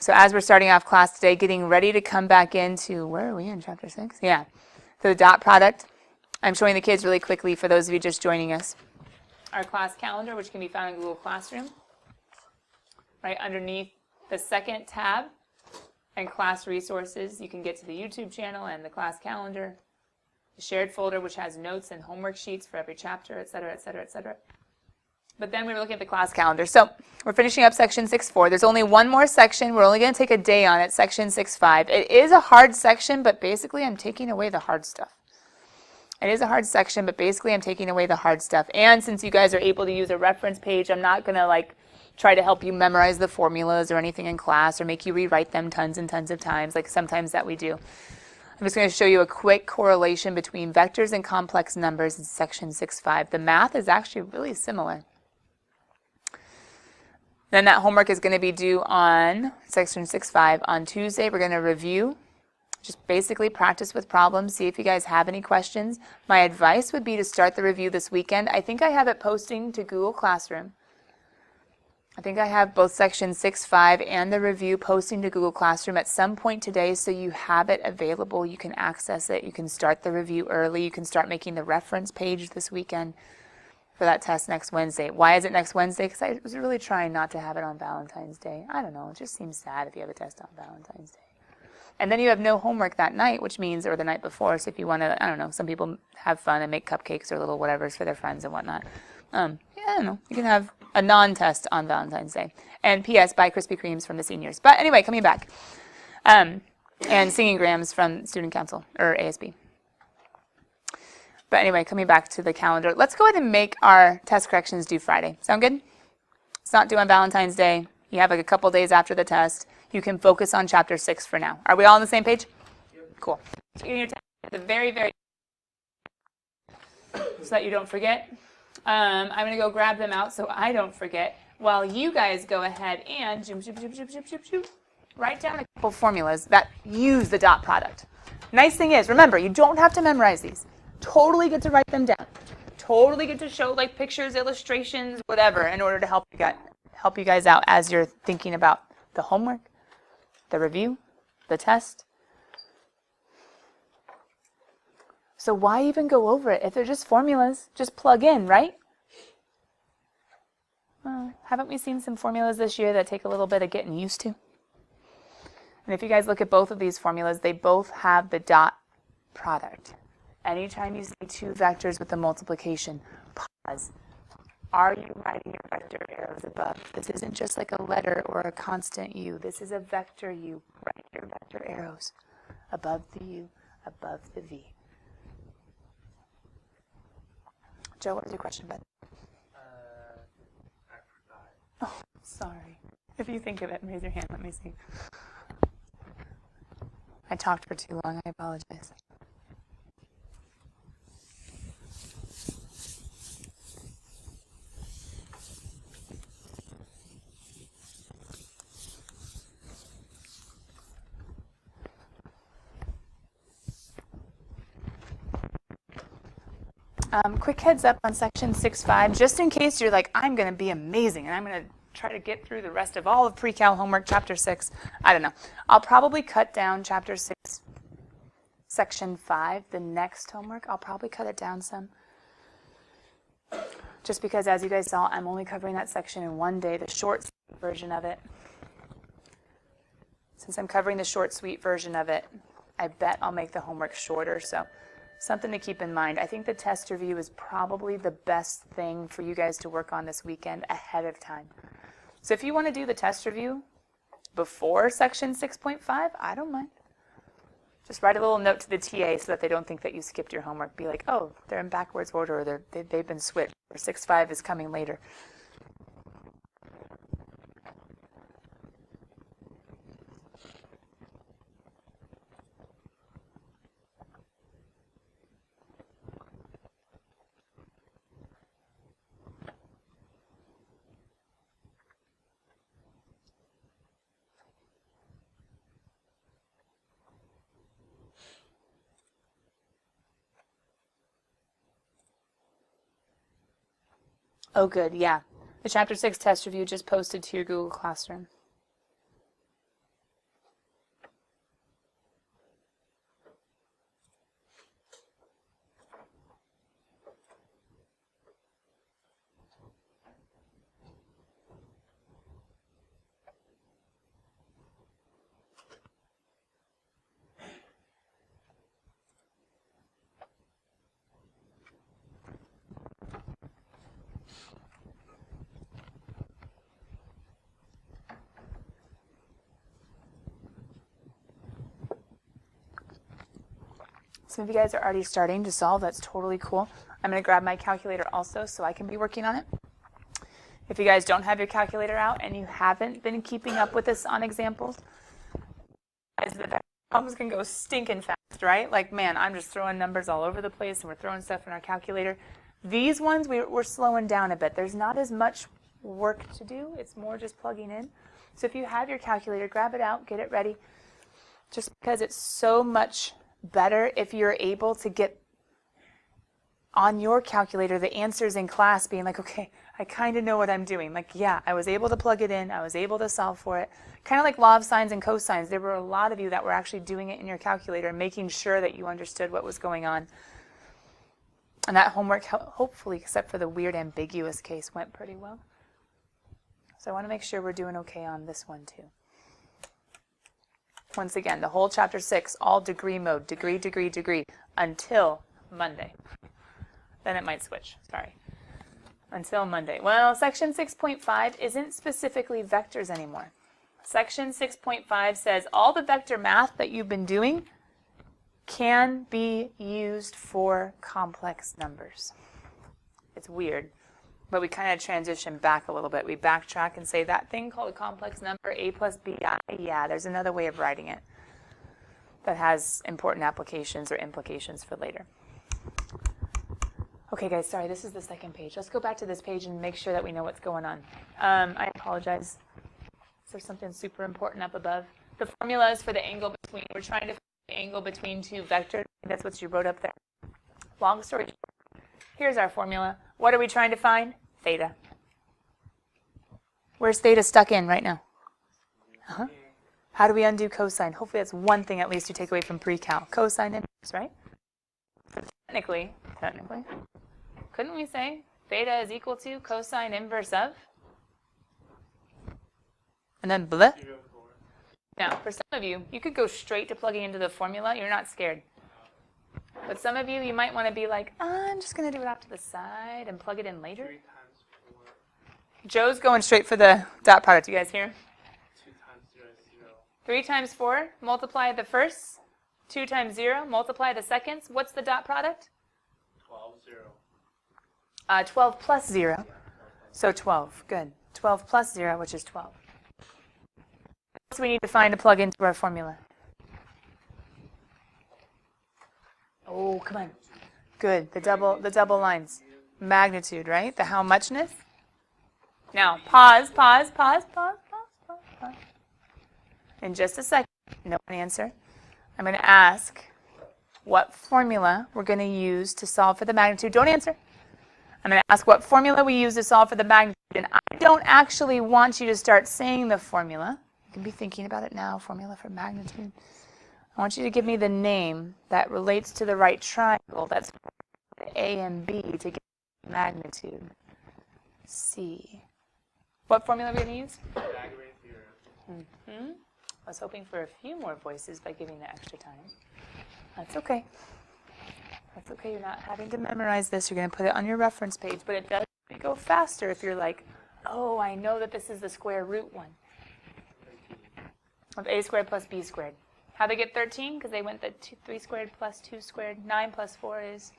So as we're starting off class today, getting ready to come back into, where are we in chapter 6? Yeah, so the dot product. I'm showing the kids really quickly for those of you just joining us. Our class calendar, which can be found in Google Classroom. Right underneath the second tab and class resources, you can get to the YouTube channel and the class calendar. The shared folder, which has notes and homework sheets for every chapter, et cetera, et cetera, et cetera. But then we were looking at the class calendar. So we're finishing up section 6.4. There's only one more section. We're only going to take a day on it, section 6.5. It is a hard section, but basically I'm taking away the hard stuff. It is a hard section, but basically I'm taking away the hard stuff. And since you guys are able to use a reference page, I'm not going to try to help you memorize the formulas or anything in class or make you rewrite them tons and tons of times, like sometimes that we do. I'm just going to show you a quick correlation between vectors and complex numbers in section 6.5. The math is actually really similar. Then that homework is going to be due on section 6.5 on Tuesday. We're going to review, just basically practice with problems, see if you guys have any questions. My advice would be to start the review this weekend. I think I have it posting to Google Classroom. I think I have both section 6.5 and the review posting to Google Classroom at some point today, so you have it available. You can access it. You can start the review early. You can start making the reference page this weekend for that test next Wednesday. Why is it next Wednesday? Because I was really trying not to have it on Valentine's Day. I don't know. It just seems sad if you have a test on Valentine's Day. And then you have no homework that night, which means, or the night before, so if you want to, I don't know, some people have fun and make cupcakes or little whatevers for their friends and whatnot. Yeah, I don't know. You can have a non-test on Valentine's Day. And P.S. buy Krispy Kremes from the seniors. But anyway, coming back. And singing grams from Student Council, or ASB. But anyway, coming back to the calendar, let's go ahead and make our test corrections due Friday. Sound good? It's not due on Valentine's Day. You have a couple days after the test. You can focus on chapter 6 for now. Are we all on the same page? Yep. Cool. So your test at the very, very so that you don't forget. I'm going to go grab them out so I don't forget while you guys go ahead and write down a couple formulas that use the dot product. Nice thing is, remember, you don't have to memorize these. Totally get to write them down. Totally get to show pictures, illustrations, whatever, in order to help you guys out as you're thinking about the homework, the review, the test. So why even go over it? If they're just formulas, just plug in, right? Well, haven't we seen some formulas this year that take a little bit of getting used to? And if you guys look at both of these formulas, they both have the dot product. Anytime you see two vectors with a multiplication, pause. Are you writing your vector arrows above? This isn't just like a letter or a constant U. This is a vector U. Write your vector arrows above the U, above the V. Joe, what was your question, bud? I forgot. Oh, sorry. If you think of it, raise your hand. Let me see. I talked for too long. I apologize. Quick heads up on section 6.5, just in case you're like, I'm going to be amazing, and I'm going to try to get through the rest of all of Precalc homework, chapter 6. I don't know. I'll probably cut down chapter 6, section 5, the next homework. I'll probably cut it down some. Just because, as you guys saw, I'm only covering that section in one day, the short, sweet version of it. Since I'm covering the short, sweet version of it, I bet I'll make the homework shorter, so something to keep in mind. I think the test review is probably the best thing for you guys to work on this weekend ahead of time. So if you want to do the test review before section 6.5, I don't mind. Just write a little note to the TA so that they don't think that you skipped your homework. Be like, oh, they're in backwards order, or they've been switched, or 6.5 is coming later. Oh, good, yeah. The Chapter 6 test review just posted to your Google Classroom. Some of you guys are already starting to solve. That's totally cool. I'm going to grab my calculator also so I can be working on it. If you guys don't have your calculator out and you haven't been keeping up with this on examples, the problems can go stinking fast, right? Like, man, I'm just throwing numbers all over the place and we're throwing stuff in our calculator. These ones, we're slowing down a bit. There's not as much work to do. It's more just plugging in. So if you have your calculator, grab it out, get it ready. Just because it's so much better if you're able to get on your calculator the answers in class being like, okay, I kind of know what I'm doing. Like, yeah, I was able to plug it in. I was able to solve for it. Kind of like law of sines and cosines. There were a lot of you that were actually doing it in your calculator, making sure that you understood what was going on. And that homework, hopefully, except for the weird ambiguous case, went pretty well. So I want to make sure we're doing okay on this one too. Once again, the whole chapter 6, all degree mode, degree, degree, degree, until Monday. Then it might switch, sorry. Until Monday. Well, section 6.5 isn't specifically vectors anymore. Section 6.5 says all the vector math that you've been doing can be used for complex numbers. It's weird, but we kind of transition back a little bit. We backtrack and say that thing called a complex number, a plus bi, yeah, there's another way of writing it that has important applications or implications for later. Okay, guys, sorry, this is the second page. Let's go back to this page and make sure that we know what's going on. I apologize. Is there something super important up above? The formula is for the angle between. We're trying to find the angle between two vectors. That's what you wrote up there. Long story short, here's our formula. What are we trying to find? Theta. Where's theta stuck in right now? How do we undo cosine? Hopefully that's one thing at least you take away from pre-cal. Cosine inverse, right? Technically, couldn't we say theta is equal to cosine inverse of? And then blah? Now, for some of you, you could go straight to plugging into the formula. You're not scared. But some of you, you might want to be like, I'm just going to do it off to the side and plug it in later. 3 times 4. Joe's going straight for the dot product. You guys hear? 2 times 0 is 0. 3 times 4, multiply the firsts. 2 times 0, multiply the seconds. What's the dot product? 12, 0. 12 plus 0. So 12. Good. 12 plus 0, which is 12. What else do we need to find to plug into our formula? Oh, come on. Good. The double lines. Magnitude, right? The how muchness. Now, pause. In just a second, no answer. I'm going to ask what formula we're going to use to solve for the magnitude. Don't answer. I'm going to ask what formula we use to solve for the magnitude. And I don't actually want you to start saying the formula. You can be thinking about it now, formula for magnitude. I want you to give me the name that relates to the right triangle. That's A and B to get magnitude. C. What formula are we going to use? Pythagorean theorem. I was hoping for a few more voices by giving the extra time. That's okay. That's okay. You're not having to memorize this. You're going to put it on your reference page. But it does go faster if you're like, oh, I know that this is the square root one of a squared plus b squared. How they get 13? Because they went the 3 squared plus 2 squared. 9 plus 4 is.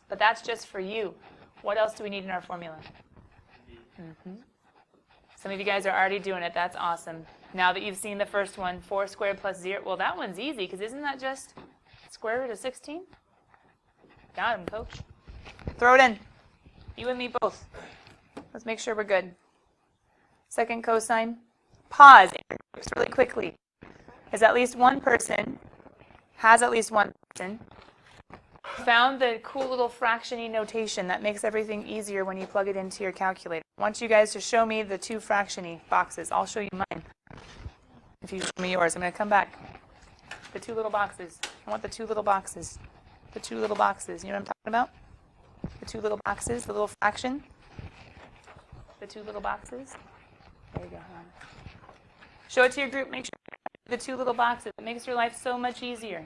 But that's just for you. What else do we need in our formula? Some of you guys are already doing it. That's awesome. Now that you've seen the first one, 4 squared plus 0. Well, that one's easy because isn't that just square root of 16? Got him, coach. Throw it in. You and me both. Let's make sure we're good. Second cosine. Pause really quickly. Has at least one person found the cool little fraction-y notation that makes everything easier when you plug it into your calculator? I want you guys to show me the 2 fraction-y boxes. I'll show you mine. If you show me yours, I'm going to come back. The 2 little boxes. I want the 2 little boxes. The 2 little boxes. You know what I'm talking about? The 2 little boxes, the little fraction. The 2 little boxes. There you go. Show it to your group. Make sure the 2 little boxes. It makes your life so much easier.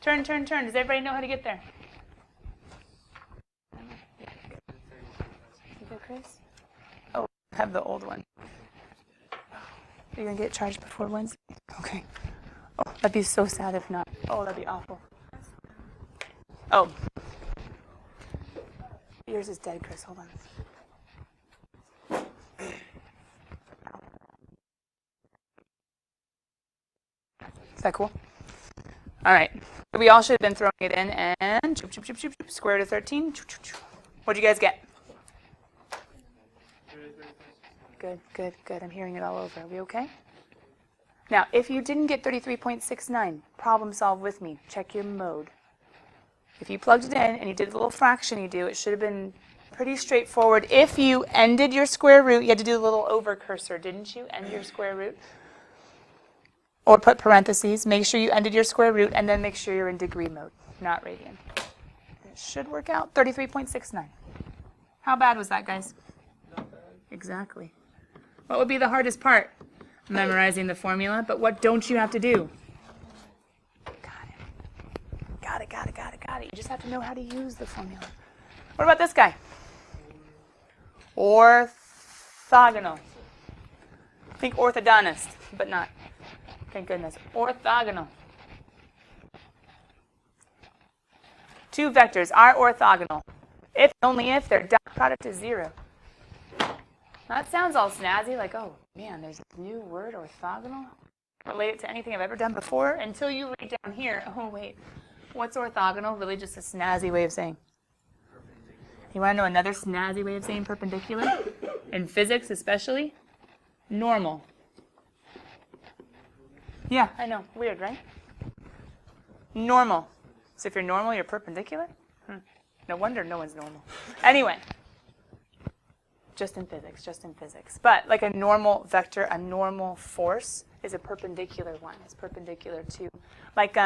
Turn. Does everybody know how to get there? You go, Chris? Oh, I have the old one. Are you going to get charged before Wednesday? Okay. Oh, that'd be so sad if not. Oh, that'd be awful. Oh. Yours is dead, Chris. Hold on. Is that cool? All right. We all should have been throwing it in and square root of 13. What'd you guys get? Good, good, good. I'm hearing it all over. Are we okay? Now, if you didn't get 33.69, problem solve with me. Check your mode. If you plugged it in and you did the little fraction you do, it should have been pretty straightforward. If you ended your square root, you had to do the little over cursor, didn't you? End your square root. Or put parentheses. Make sure you ended your square root, and then make sure you're in degree mode, not radian. It should work out. 33.69. How bad was that, guys? Not bad. Exactly. What would be the hardest part? Memorizing the formula, but what don't you have to do? Got it. Got it, got it, got it, got it. You just have to know how to use the formula. What about this guy? Orthogonal. Think orthodontist, but not. Thank goodness. Orthogonal. Two vectors are orthogonal if and only if their dot product is 0. That sounds all snazzy, like, oh, man, there's a new word, orthogonal. Relate it to anything I've ever done before until you read down here, oh, wait, what's orthogonal? Really just a snazzy way of saying. You want to know another snazzy way of saying perpendicular? In physics especially? Normal. Yeah, I know. Weird, right? Normal. So if you're normal, you're perpendicular? No wonder no one's normal. Anyway. Just in physics, just in physics. But like a normal vector, a normal force is a perpendicular one. It's perpendicular to, like,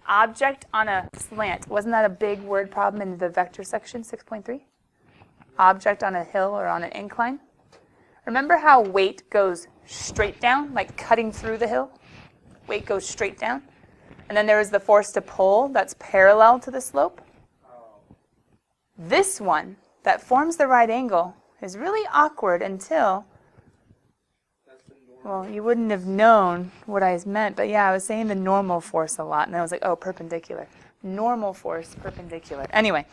object on a slant. Wasn't that a big word problem in the vector section, 6.3? Object on a hill or on an incline. Remember how weight goes straight down, like cutting through the hill? Weight goes straight down. And then there is the force to pull that's parallel to the slope. This one that forms the right angle is really awkward until, well, you wouldn't have known what I meant, but yeah, I was saying the normal force a lot, and I was like, oh, perpendicular. Normal force, perpendicular. Anyway,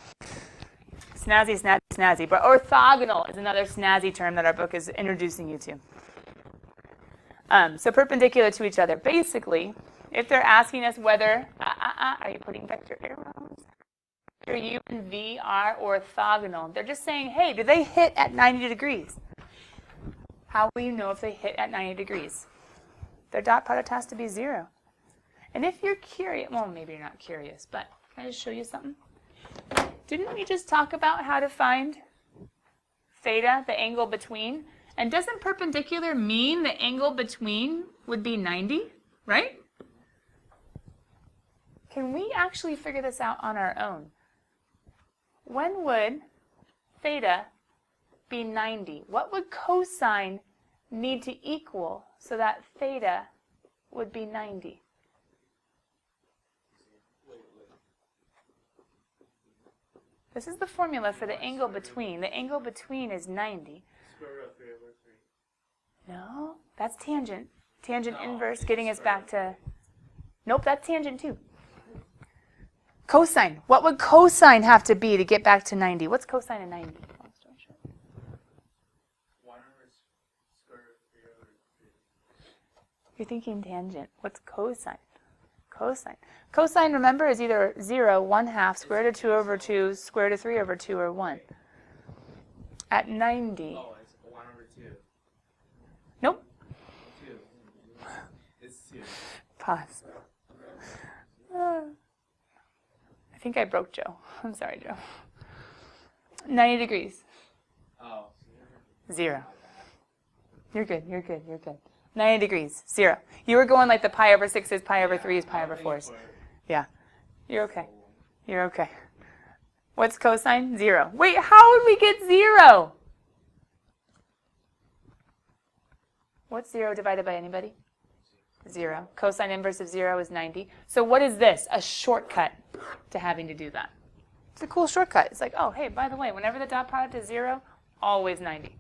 snazzy, snazzy, snazzy. But orthogonal is another snazzy term that our book is introducing you to. So perpendicular to each other. Basically, if they're asking us whether, are you putting vector arrows? U and V are orthogonal. They're just saying, hey, do they hit at 90 degrees? How will you know if they hit at 90 degrees? Their dot product has to be 0. And if you're curious, well, maybe you're not curious, but can I just show you something? Didn't we just talk about how to find theta, the angle between? And doesn't perpendicular mean the angle between would be 90, right? Can we actually figure this out on our own? When would theta be 90? What would cosine need to equal so that theta would be 90? This is the formula for the angle between. The angle between is 90. Square root of 3 over 3. No, that's tangent. Tangent inverse getting us back to, nope, that's tangent too. Cosine. What would cosine have to be to get back to 90? What's cosine of 90? 1 over square root of 3 over 3. You're thinking tangent. What's cosine? Cosine. Cosine, remember, is either 0, 1/2, square root of 2 over 2, square root of 3 over 2, or 1. At 90. Oh, it's 1 over 2. Nope. 2. It's 2. Pause. I think I broke Joe. I'm sorry, Joe. 90 degrees. Oh. 0. You're good, you're good, you're good. 90 degrees, 0. You were going like the pi over 6s, pi over 3s, pi over 4s. Yeah. You're okay. You're okay. What's cosine? 0. Wait, how would we get 0? What's 0 divided by anybody? 0. Cosine inverse of 0 is 90. So what is this? A shortcut to having to do that. It's a cool shortcut. It's like, oh, hey, by the way, whenever the dot product is 0, always 90.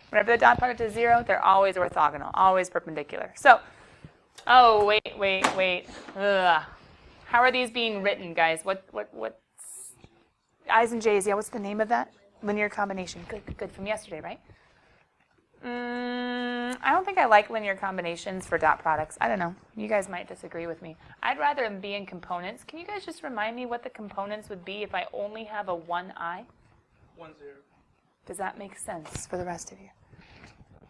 Whenever the dot product is 0, they're always orthogonal, always perpendicular. So, oh, wait. Ugh. How are these being written, guys? What's I's and J's? Yeah, what's the name of that? Linear combination. Good. From yesterday, right? I don't think I like linear combinations for dot products. I don't know. You guys might disagree with me. I'd rather them be in components. Can you guys just remind me what the components would be if I only have a 1i? 1, 0. Does that make sense for the rest of you?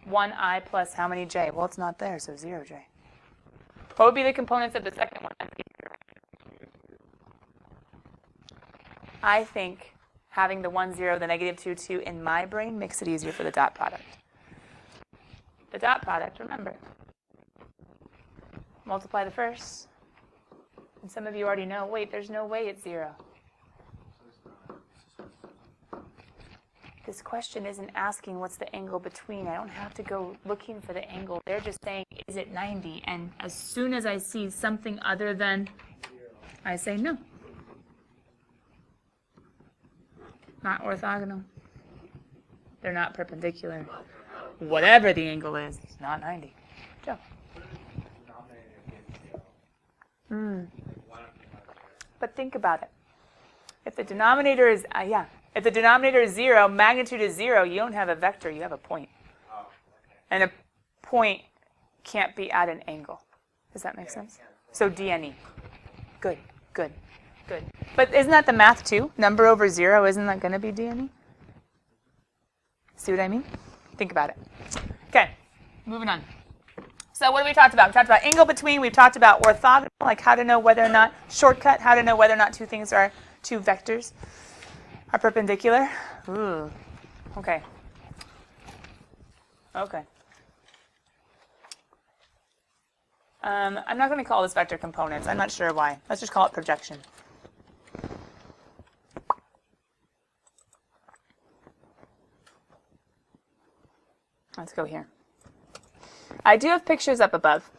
1i plus how many j? Well, it's not there, so 0j. What would be the components of the second one? I think having the 1, 0, the negative 2, 2 in my brain makes it easier for the dot product. The dot product, remember, multiply the first. And some of you already know, wait, there's no way it's 0. This question isn't asking what's the angle between. I don't have to go looking for the angle. They're just saying, is it 90? And as soon as I see something other than, I say no. Not orthogonal. They're not perpendicular. Whatever the angle is, it's not 90. Joe. But think about it. If the denominator is, if the denominator is 0, magnitude is 0, you don't have a vector, you have a point. And a point can't be at an angle. Does that make sense? So DNE. Good. But isn't that the math too? Number over 0, isn't that going to be DNE? See what I mean? Think about it. Okay, moving on. So what have we talked about? We talked about angle between. We've talked about orthogonal, like how to know whether or not, shortcut, how to know whether or not two vectors are perpendicular. Ooh, okay. I'm not going to call this vector components. I'm not sure why. Let's just call it projection. Let's go here. I do have pictures up above.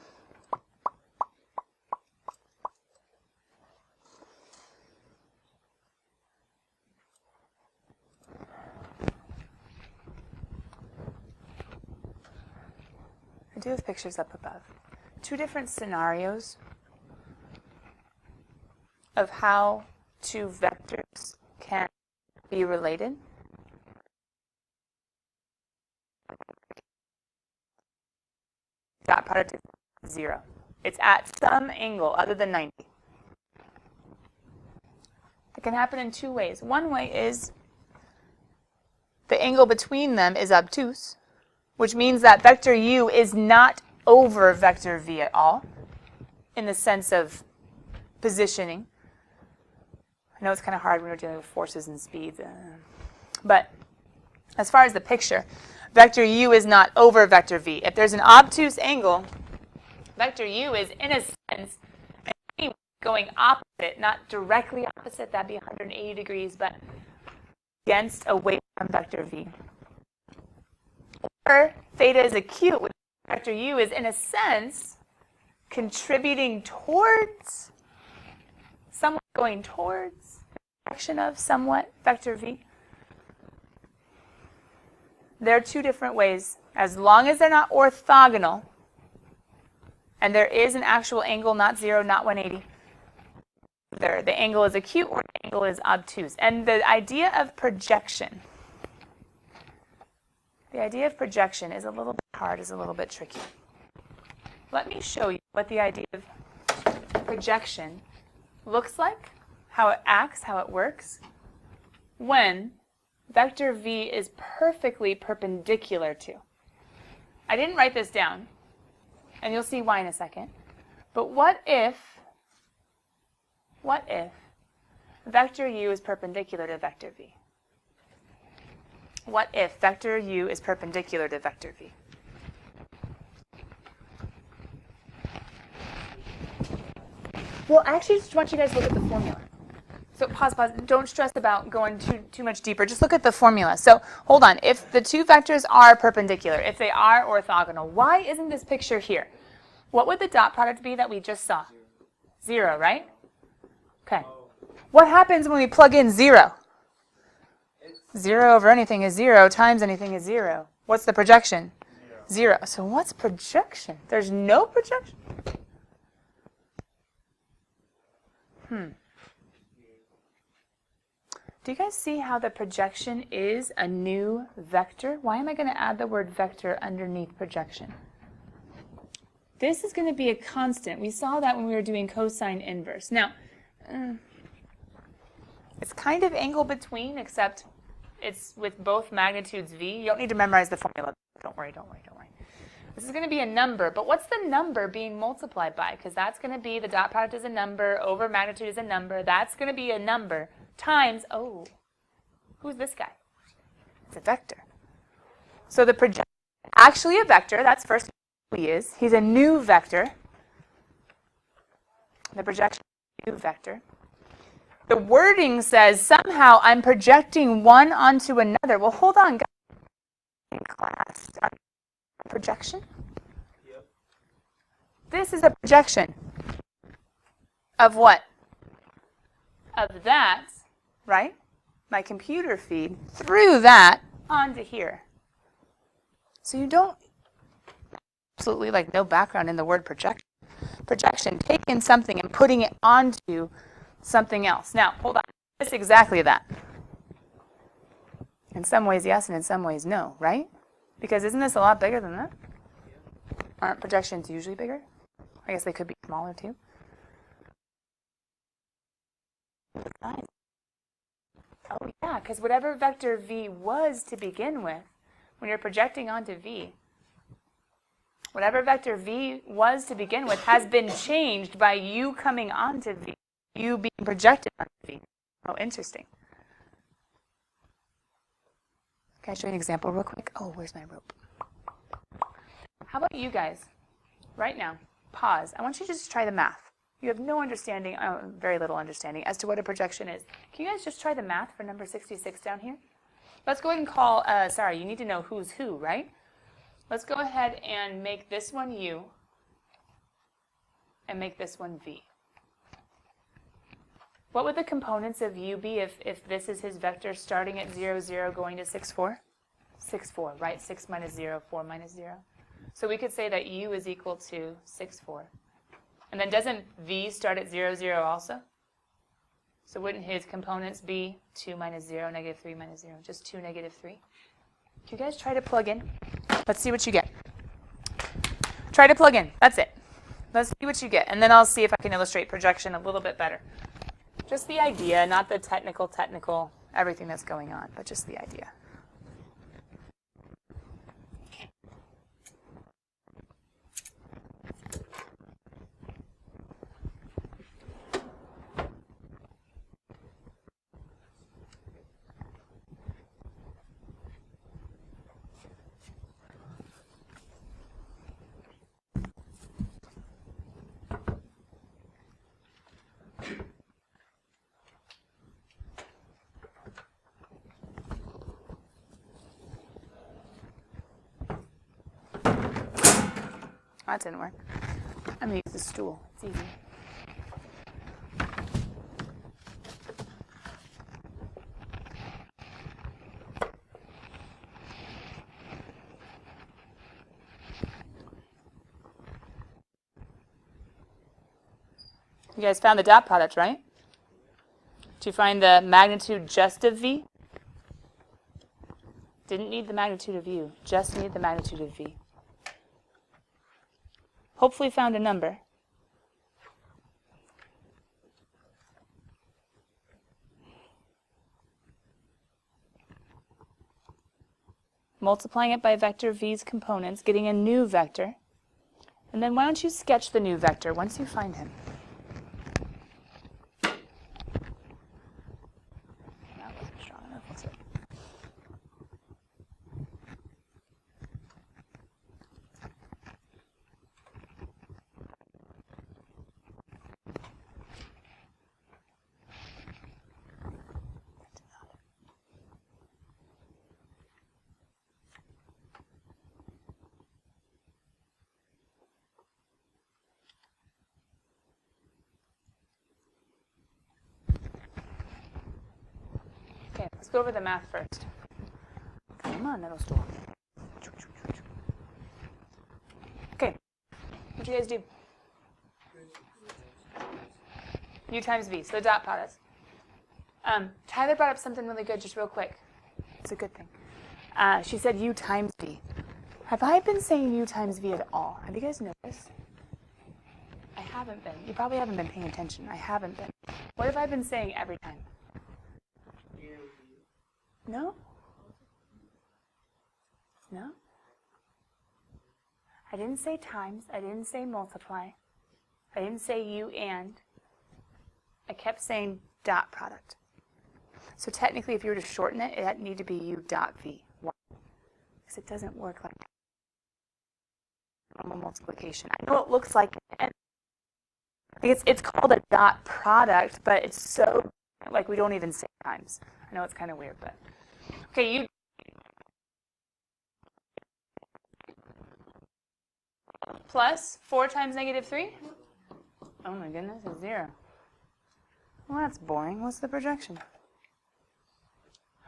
Two different scenarios of how two vectors can be related. Dot product is 0. It's at some angle other than 90. It can happen in two ways. One way is the angle between them is obtuse, which means that vector u is not over vector v at all in the sense of positioning. I know it's kind of hard when we're dealing with forces and speeds, but as far as the picture, vector u is not over vector v. If there's an obtuse angle, vector u is, in a sense, going opposite, not directly opposite, that'd be 180 degrees, but against, away from vector v. Or theta is acute, which vector u is, in a sense, contributing towards, somewhat going towards, the direction of somewhat vector v. There are two different ways. As long as they're not orthogonal, and there is an actual angle, not 0, not 180, the angle is acute or the angle is obtuse. And the idea of projection is a little bit hard, is a little bit tricky. Let me show you what the idea of projection looks like, how it acts, how it works, when vector v is perfectly perpendicular to. I didn't write this down, and you'll see why in a second. But what if vector u is perpendicular to vector v? What if vector u is perpendicular to vector v? Well, I actually just want you guys to look at the formula. So pause. Don't stress about going too much deeper. Just look at the formula. So hold on. If the two vectors are perpendicular, if they are orthogonal, why isn't this picture here? What would the dot product be that we just saw? 0, right? Okay. What happens when we plug in 0? 0 over anything is 0 times anything is 0. What's the projection? 0. So what's projection? There's no projection? Do you guys see how the projection is a new vector? Why am I going to add the word vector underneath projection? This is going to be a constant. We saw that when we were doing cosine inverse. Now, it's kind of angle between, except it's with both magnitudes v. You don't need to memorize the formula. Don't worry, don't worry, don't worry. This is going to be a number, but what's the number being multiplied by? Because that's going to be, the dot product is a number, over magnitude is a number. That's going to be a number times, oh, who's this guy? It's a vector. So the projection, actually a vector, that's first who he is. He's a new vector. The projection is a new vector. The wording says somehow I'm projecting one onto another. Well, hold on, guys. In class, projection? Yep. This is a projection of what? Of that, right? My computer feed through that onto here. So you don't, absolutely like no background in the word projection. Projection, taking something and putting it onto something else. Now, hold on. It's exactly that. In some ways, yes, and in some ways, no, right? Because isn't this a lot bigger than that? Aren't projections usually bigger? I guess they could be smaller, too. Oh, yeah, because whatever vector v was to begin with, when you're projecting onto v, whatever vector v was to begin with has been changed by you coming onto v, you being projected onto v. Oh, interesting. Can I show you an example real quick? Oh, where's my rope? How about you guys? Right now, pause. I want you to just try the math. You have no understanding, very little understanding, as to what a projection is. Can you guys just try the math for number 66 down here? Let's go ahead and call, sorry, you need to know who's who, right? Let's go ahead and make this one u and make this one v. What would the components of u be if this is his vector starting at 0, 0, going to 6, 4? 6, 4, right? 6 minus 0, 4 minus 0. So we could say that u is equal to 6, 4. And then doesn't v start at 0, 0 also? So wouldn't his components be 2 minus 0, negative 3 minus 0, just 2, negative 3? Can you guys try to plug in? Let's see what you get. Try to plug in. That's it. Let's see what you get. And then I'll see if I can illustrate projection a little bit better. Just the idea, not the technical, everything that's going on, but just the idea. That didn't work. I'm going to use the stool. It's easy. You guys found the dot product, right? Did you find the magnitude just of v? Didn't need the magnitude of u, just need the magnitude of v. Hopefully found a number. Multiplying it by vector v's components, getting a new vector. And then why don't you sketch the new vector once you find him? That wasn't strong enough, was it? Okay, let's go over the math first. Come on, little stool. Okay, what'd you guys do? U times V, so the dot product. Tyler brought up something really good just real quick. It's a good thing. She said U times V. Have I been saying U times V at all? Have you guys noticed? I haven't been. You probably haven't been paying attention. I haven't been. What have I been saying every time? No? No? I didn't say times. I didn't say multiply. I didn't say U and. I kept saying dot product. So technically, if you were to shorten it, it need to be U dot V. Why? Because it doesn't work like normal multiplication. I know it looks like it. It's called a dot product, but it's so, like, we don't even say times. I know it's kind of weird, but. Okay, U plus 4 times negative 3? Oh my goodness, it's 0. Well, that's boring. What's the projection?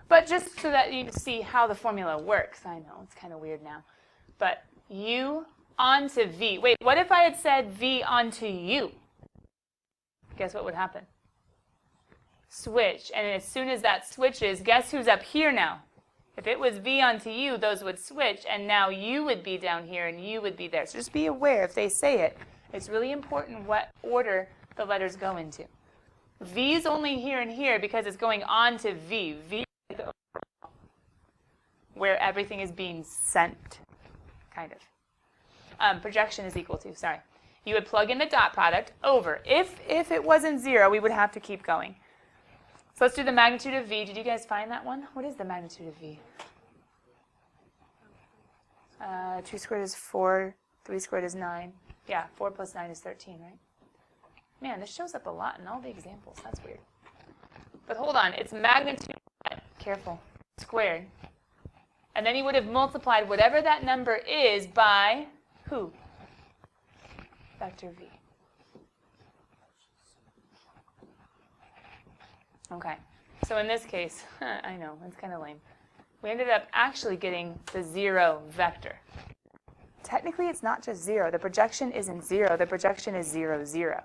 But just so that you see how the formula works, I know, it's kind of weird now. But U onto V. Wait, what if I had said V onto U? Guess what would happen? Switch. And as soon as that switches, guess who's up here now? If it was V onto U, those would switch, and now U would be down here and U would be there. So just be aware if they say it. It's really important what order the letters go into. V is only here and here because it's going on to V. V is where everything is being sent, kind of. Projection is equal to, sorry. You would plug in the dot product over. If it wasn't 0, we would have to keep going. So let's do the magnitude of V. Did you guys find that one? What is the magnitude of V? 2 squared is 4. 3 squared is 9. Yeah, 4 plus 9 is 13, right? Man, this shows up a lot in all the examples. That's weird. But hold on. It's magnitude, careful, squared. And then you would have multiplied whatever that number is by who? Vector V. Okay, so in this case, I know, it's kind of lame. We ended up actually getting the 0 vector. Technically, it's not just 0. The projection isn't 0. The projection is 0, 0.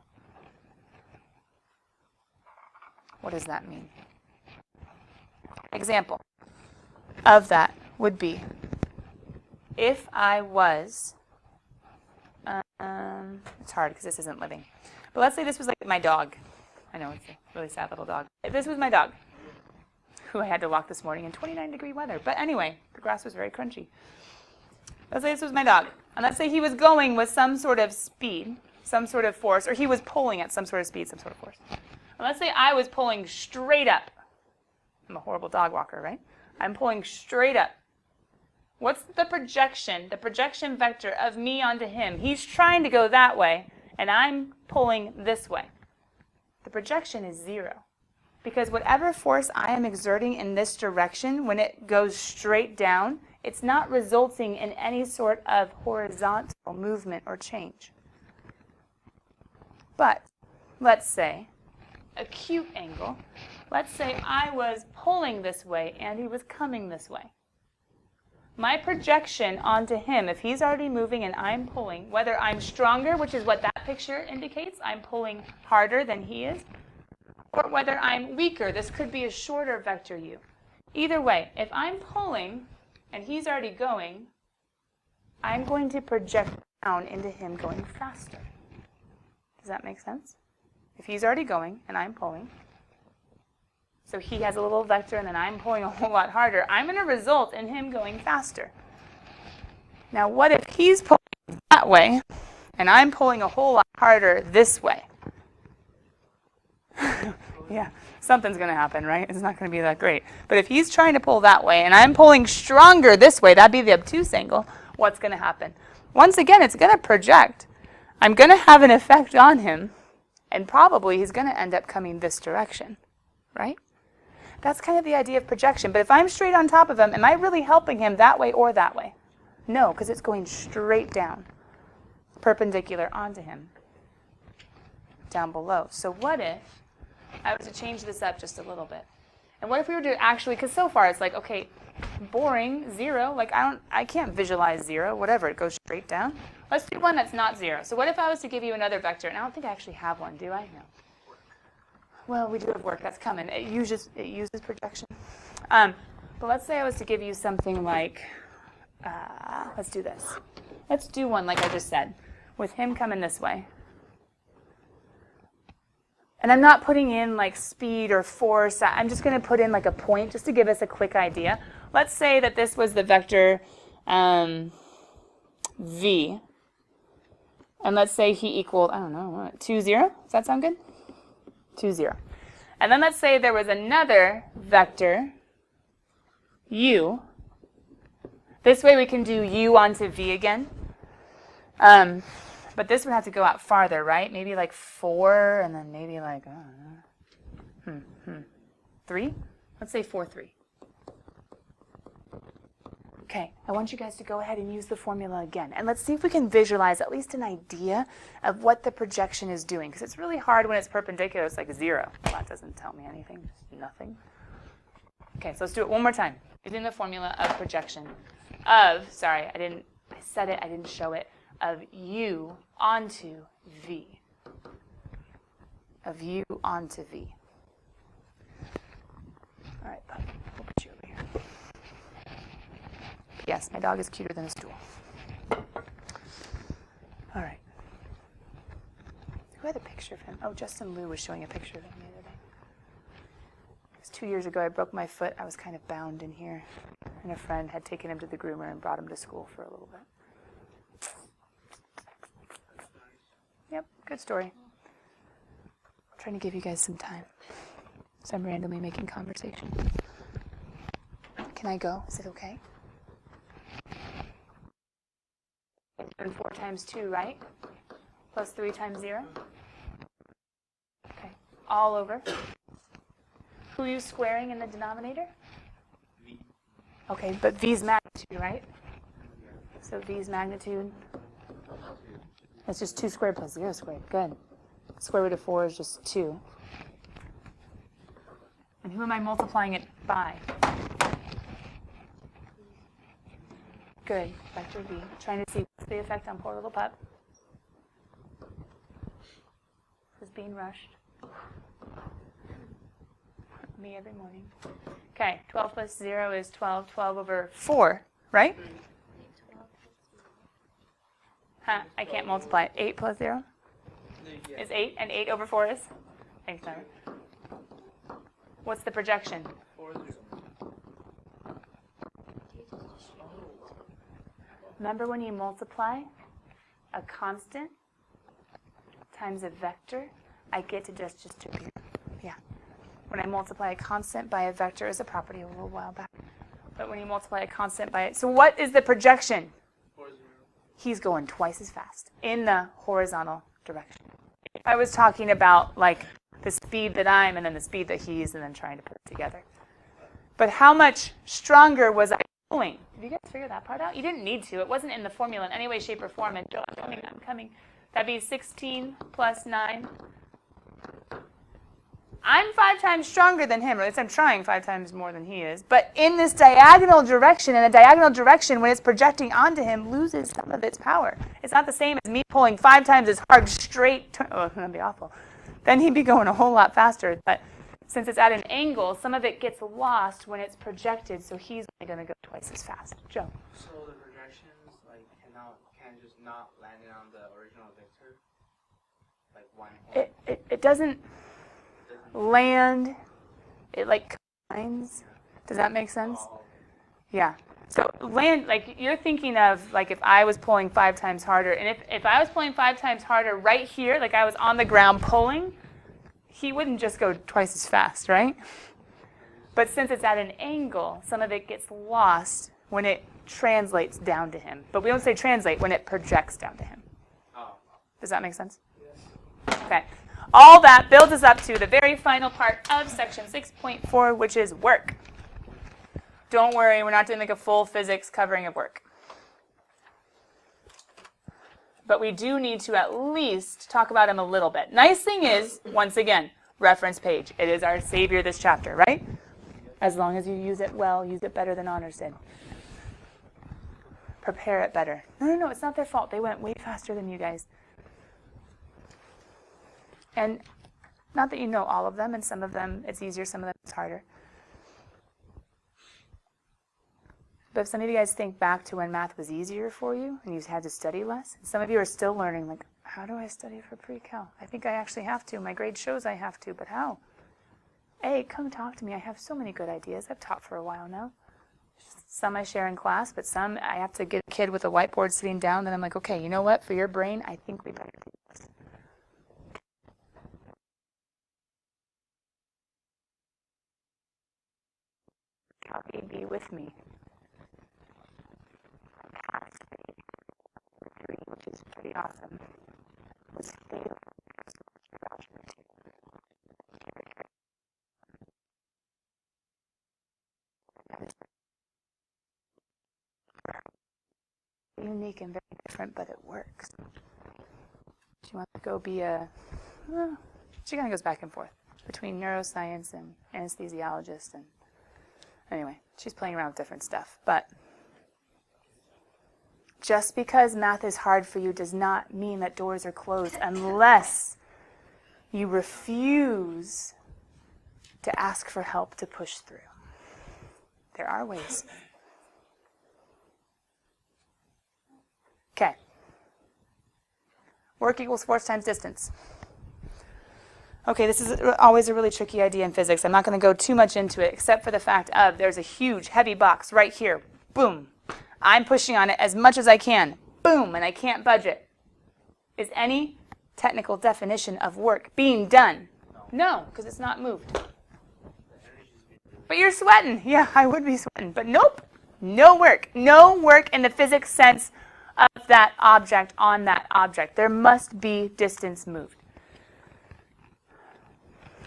What does that mean? Example of that would be if I was, it's hard because this isn't living, but let's say this was like my dog. I know, it's a really sad little dog. If this was my dog, who I had to walk this morning in 29-degree weather. But anyway, the grass was very crunchy. Let's say this was my dog. And let's say he was going with some sort of speed, some sort of force, or he was pulling at some sort of speed, some sort of force. And let's say I was pulling straight up. I'm a horrible dog walker, right? I'm pulling straight up. What's the projection vector of me onto him? He's trying to go that way, and I'm pulling this way. The projection is 0. Because whatever force I am exerting in this direction, when it goes straight down, it's not resulting in any sort of horizontal movement or change. But let's say, acute angle, let's say I was pulling this way and he was coming this way. My projection onto him, if he's already moving and I'm pulling, whether I'm stronger, which is what that picture indicates, I'm pulling harder than he is, or whether I'm weaker, this could be a shorter vector U. Either way, if I'm pulling and he's already going, I'm going to project down into him going faster. Does that make sense? If he's already going and I'm pulling, so he has a little vector and then I'm pulling a whole lot harder, I'm going to result in him going faster. Now what if he's pulling that way and I'm pulling a whole lot harder this way? Yeah, something's going to happen, right? It's not going to be that great. But if he's trying to pull that way and I'm pulling stronger this way, that'd be the obtuse angle, what's going to happen? Once again, it's going to project. I'm going to have an effect on him, and probably he's going to end up coming this direction, right? That's kind of the idea of projection. But if I'm straight on top of him, am I really helping him that way or that way? No, because it's going straight down, perpendicular onto him, down below. So what if I was to change this up just a little bit? And what if we were to actually, because so far it's like, okay, boring, 0, like I can't visualize 0, whatever, it goes straight down. Let's do one that's not 0. So what if I was to give you another vector, and I don't think I actually have one, do I? No. Well, we do have work that's coming. It uses projection. But let's say I was to give you something like, let's do this. Let's do one like I just said, with him coming this way. And I'm not putting in like speed or force. I'm just going to put in like a point just to give us a quick idea. Let's say that this was the vector v. And let's say he equaled, I don't know, 2, 0? Does that sound good? 2, 0. And then let's say there was another vector, u. This way we can do u onto v again. But this would have to go out farther, right? Maybe like 4, and then maybe like, I don't know, 3? Let's say 4, 3. Okay, I want you guys to go ahead and use the formula again. And let's see if we can visualize at least an idea of what the projection is doing. Because it's really hard when it's perpendicular. It's like 0. Well, that doesn't tell me anything. Just nothing. Okay, so let's do it one more time. Using the formula of projection of, sorry, I said it, I didn't show it, of u onto v. Of u onto v. All right, bud, we'll put you over here. Yes, my dog is cuter than a stool. All right. Who had a picture of him? Oh, Justin Liu was showing a picture of him the other day. It was 2 years ago. I broke my foot. I was kind of bound in here. And a friend had taken him to the groomer and brought him to school for a little bit. Yep, good story. I'm trying to give you guys some time. So I'm randomly making conversation. Can I go? Is it okay? 4 times 2, right? Plus 3 times 0. Okay, all over. Who are you squaring in the denominator? V. Okay, but V's magnitude, right? So V's magnitude, that's just 2 squared plus 0 squared. Good. Square root of 4 is just 2. And who am I multiplying it by? Good. Vector V. Trying to see what's the effect on poor little pup. Who's being rushed. Me every morning. Okay, 12 plus 0 is 12. 12 over 4, right? Huh, I can't multiply it. 8 plus 0 is 8, and 8 over 4 is? Thanks, Tyler. What's the projection? 4, 0. Remember when you multiply a constant times a vector, I get to just distribute. Yeah. When I multiply a constant by a vector is a property a little while back. But when you multiply a constant by it, so what is the projection? 4, 0. He's going twice as fast in the horizontal direction. If I was talking about like the speed that I'm and then the speed that he's and then trying to put it together. But how much stronger was I pulling? Did you guys figure that part out? You didn't need to. It wasn't in the formula in any way, shape, or form. And Joe, I'm coming. That'd be 16 plus 9. I'm 5 times stronger than him, or at least I'm trying 5 times more than he is. But in this diagonal direction, and the diagonal direction, when it's projecting onto him, loses some of its power. It's not the same as me pulling 5 times as hard straight. Oh, that'd be awful. Then he'd be going a whole lot faster. But since it's at an angle, some of it gets lost when it's projected, so he's only going to go twice as fast. Joe? So the projections can just not land it on the original vector? Like one point? It doesn't land, it like combines. Does that make sense? Yeah. So land, like you're thinking of like if I was pulling 5 times harder, and if I was pulling 5 times harder right here, like I was on the ground pulling, he wouldn't just go twice as fast, right? But since it's at an angle, some of it gets lost when it translates down to him. But we don't say translate when it projects down to him. Oh. Does that make sense? Yes. Okay. All that builds us up to the very final part of section 6.4, which is work. Don't worry, we're not doing like a full physics covering of work. But we do need to at least talk about him a little bit. Nice thing is, once again, reference page. It is our savior, this chapter, right? As long as you use it well, use it better than Honors did. Prepare it better. No, it's not their fault. They went way faster than you guys. And Not that you know all of them, and some of them it's easier, some of them it's harder. But if some of you guys think back to when math was easier for you and you had to study less, and some of you are still learning, like, how do I study for pre-cal? I think I actually have to. My grade shows I have to, but how? Hey, come talk to me. I have so many good ideas. I've taught for a while now. Some I share in class, but some I have to get a kid with a whiteboard sitting down, and I'm like, okay, you know what? For your brain, I think we better do this. Copy, be with me. Which is pretty awesome. Unique and very different, but it works. She wants to go be she kind of goes back and forth between neuroscience and anesthesiologist, and anyway, she's playing around with different stuff. But just because math is hard for you does not mean that doors are closed unless you refuse to ask for help to push through. There are ways. Okay. Work equals force times distance. Okay, this is always a really tricky idea in physics. I'm not going to go too much into it, except for the fact of there's a huge, heavy box right here. Boom. I'm pushing on it as much as I can. Boom, and I can't budge it. Is any technical definition of work being done? No, because it's not moved. But you're sweating. Yeah, I would be sweating. But nope, no work. No work in the physics sense of that object on that object. There must be distance moved.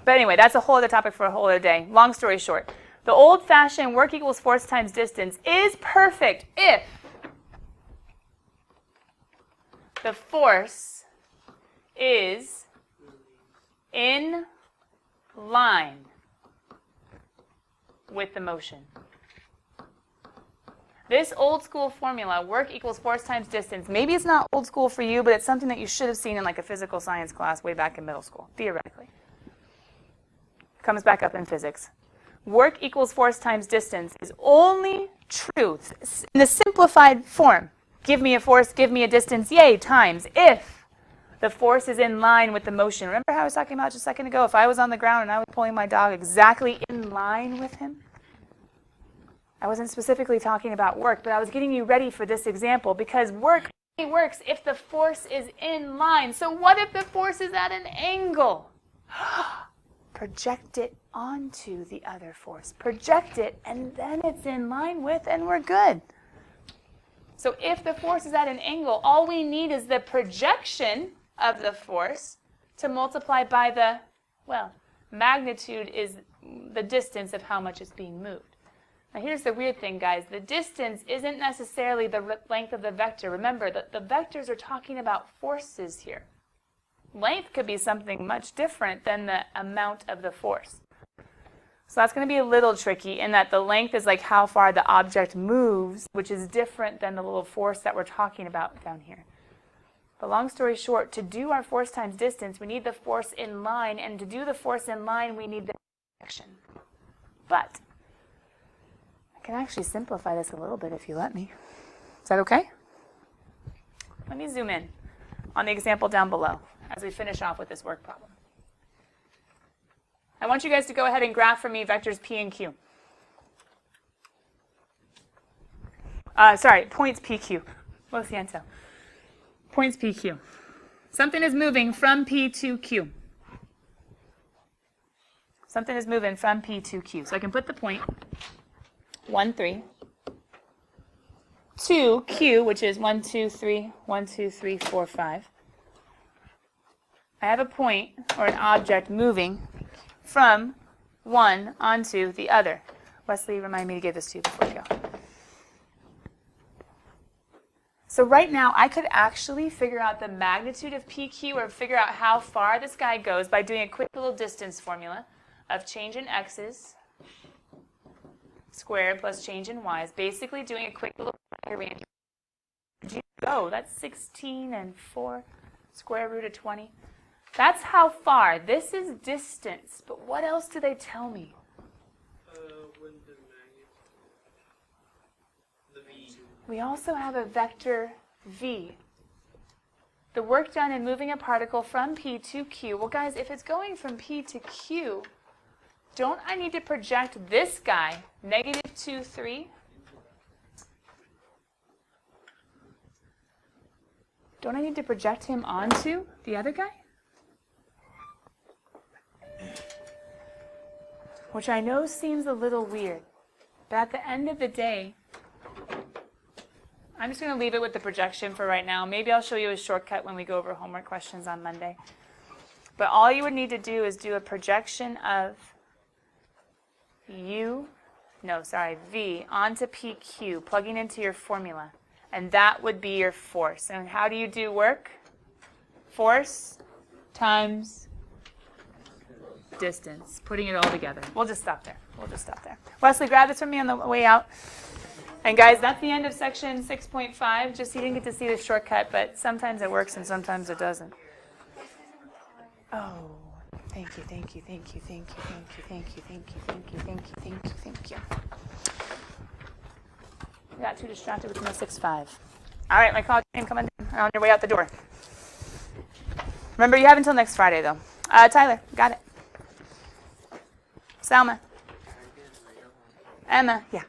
But anyway, that's a whole other topic for a whole other day. Long story short, the old-fashioned work equals force times distance is perfect if the force is in line with the motion. This old school formula, work equals force times distance, maybe it's not old school for you, but it's something that you should have seen in like a physical science class way back in middle school, theoretically. Comes back up in physics. Work equals force times distance is only true in the simplified form. Give me a force, give me a distance, yay, times, if the force is in line with the motion. Remember how I was talking about just a second ago? If I was on the ground and I was pulling my dog exactly in line with him? I wasn't specifically talking about work, but I was getting you ready for this example because work only works if the force is in line. So what if the force is at an angle? Project it onto the other force. Project it, and then it's in line with, and we're good. So if the force is at an angle, all we need is the projection of the force to multiply by the, well, magnitude is the distance of how much is being moved. Now here's the weird thing, guys. The distance isn't necessarily the length of the vector. Remember, the vectors are talking about forces here. Length could be something much different than the amount of the force. So that's going to be a little tricky in that the length is like how far the object moves, which is different than the little force that we're talking about down here. But long story short, to do our force times distance, we need the force in line, and to do the force in line, we need the projection. But I can actually simplify this a little bit if you let me. Is that okay? Let me zoom in on the example down below as we finish off with this work problem. I want you guys to go ahead and graph for me vectors P and Q. Points PQ. Lo siento. Points PQ. Something is moving from P to Q. Something is moving from P to Q. So I can put the point 1, 3, to Q, which is 1, 2, 3, 1, 2, 3, 4, 5. I have a point or an object moving from one onto the other. Wesley, remind me to give this to you before we go. So right now, I could actually figure out the magnitude of PQ or figure out how far this guy goes by doing a quick little distance formula of change in x's squared plus change in y's. Basically doing a quick little range. Where'd you go? That's 16 and 4 square root of 20. That's how far. This is distance. But what else do they tell me? When the v. We also have a vector v. The work done in moving a particle from P to Q. Well, guys, if it's going from P to Q, don't I need to project this guy, -2, 3? Don't I need to project him onto the other guy? Which I know seems a little weird. But at the end of the day, I'm just going to leave it with the projection for right now. Maybe I'll show you a shortcut when we go over homework questions on Monday. But all you would need to do is do a projection of V onto PQ, plugging into your formula. And that would be your force. And how do you do work? Force times distance, putting it all together. We'll just stop there. Wesley, grab this from me on the way out. And guys, that's the end of section 6.5. Just you didn't get to see the shortcut, but sometimes it works and sometimes it doesn't. Oh, thank you. I got too distracted with my 6.5. All right, my college name coming on your way out the door. Remember, you have until next Friday, though. Tyler, got it. Salma. Emma, yeah.